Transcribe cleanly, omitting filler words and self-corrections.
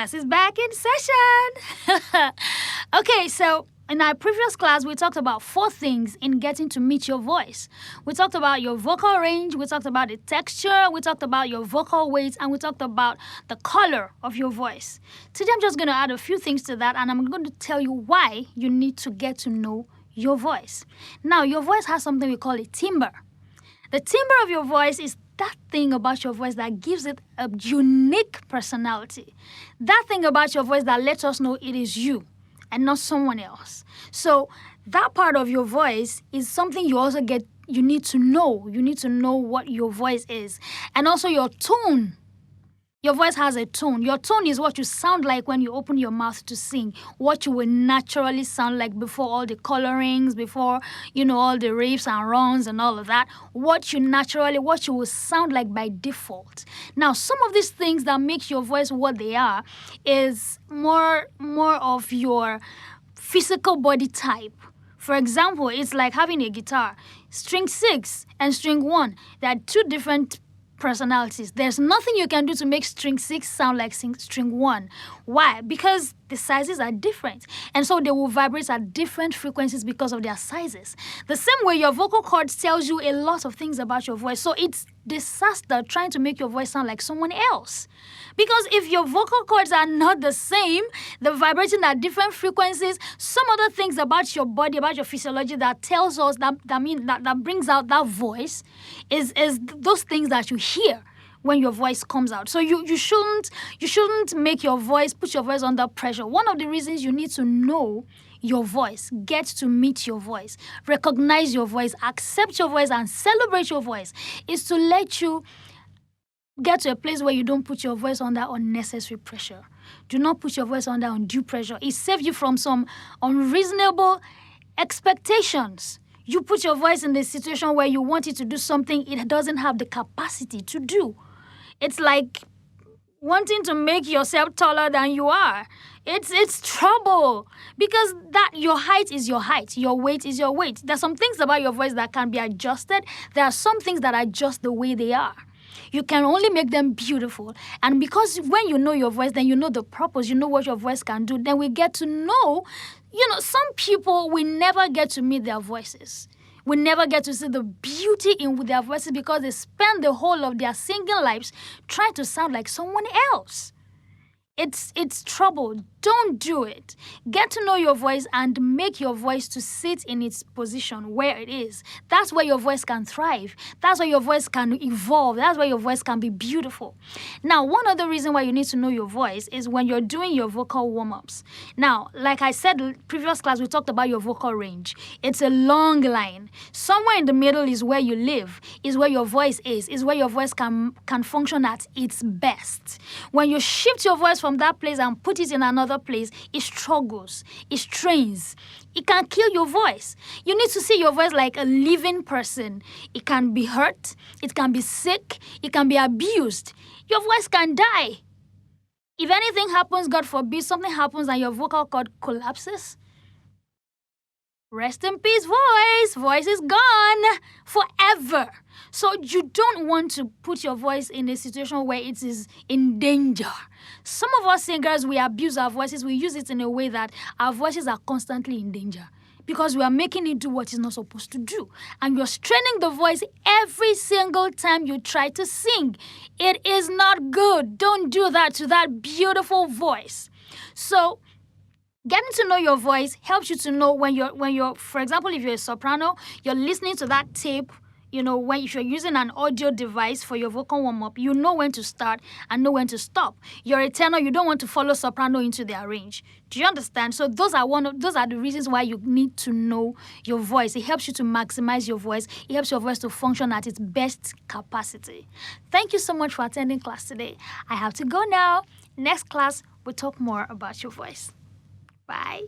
Class is back in session. Okay, so in our previous class, we talked about 4 things in getting to meet your voice. We talked about your vocal range, we talked about the texture, we talked about your vocal weight, and we talked about the color of your voice. Today, I'm just going to add a few things to that, and I'm going to tell you why you need to get to know your voice. Now, your voice has something we call a timbre. The timbre of your voice is that thing about your voice that gives it a unique personality. That thing about your voice that lets us know it is you and not someone else. So that part of your voice is something you need to know. You need to know what your voice is. And also your tone. Your voice has a tone. Your tone is what you sound like when you open your mouth to sing, what you will naturally sound like before all the colorings, before, all the riffs and runs and all of that, what you will sound like by default. Now, some of these things that make your voice what they are is more of your physical body type. For example, it's like having a guitar. String 6 and string 1, they are 2 different personalities. There's nothing you can do to make string 6 sound like string 1. Why? Because the sizes are different. And so they will vibrate at different frequencies because of their sizes. The same way your vocal cords tells you a lot of things about your voice. So it's disaster trying to make your voice sound like someone else. Because if your vocal cords are not the same, they're vibrating at different frequencies, some other things about your body, about your physiology that tells us that brings out that voice is those things that you hear when your voice comes out. So you shouldn't put your voice under pressure. One of the reasons you need to know your voice, get to meet your voice, recognize your voice, accept your voice, and celebrate your voice is to let you get to a place where you don't put your voice under unnecessary pressure. Do not put your voice under undue pressure. It saves you from some unreasonable expectations. You put your voice in a situation where you want it to do something it doesn't have the capacity to do. It's like wanting to make yourself taller than you are. It's trouble because that your height is your height, your weight is your weight. There's some things about your voice that can be adjusted. There are some things that are just the way they are. You can only make them beautiful. And because when you know your voice, then you know the purpose, you know what your voice can do, then we get to know, some people, we never get to meet their voices. We never get to see the beauty in their voices because they spend the whole of their singing lives trying to sound like someone else. It's trouble. Don't do it. Get to know your voice and make your voice to sit in its position where it is. That's where your voice can thrive. That's where your voice can evolve. That's where your voice can be beautiful. Now, one other reason why you need to know your voice is when you're doing your vocal warm-ups. Now, like I said in previous class, we talked about your vocal range. It's a long line. Somewhere in the middle is where you live, is where your voice is where your voice can function at its best. When you shift your voice from that place and put it in another place, it struggles, it strains, it can kill your voice. You need to see your voice like a living person. It can be hurt, it can be sick, it can be abused. Your voice can die. If anything happens, God forbid, something happens and your vocal cord collapses, rest in peace, voice. Voice is gone forever. So you don't want to put your voice in a situation where it is in danger. Some of us singers, we abuse our voices. We use it in a way that our voices are constantly in danger because we are making it do what it's not supposed to do. And you're straining the voice every single time you try to sing. It is not good. Don't do that to that beautiful voice. So getting to know your voice helps you to know when you're, for example, if you're a soprano, you're listening to that tape, if you're using an audio device for your vocal warm-up, you know when to start and know when to stop. You're a tenor, you don't want to follow soprano into their range. Do you understand? So those are the reasons why you need to know your voice. It helps you to maximize your voice. It helps your voice to function at its best capacity. Thank you so much for attending class today. I have to go now. Next class, we'll talk more about your voice. Bye.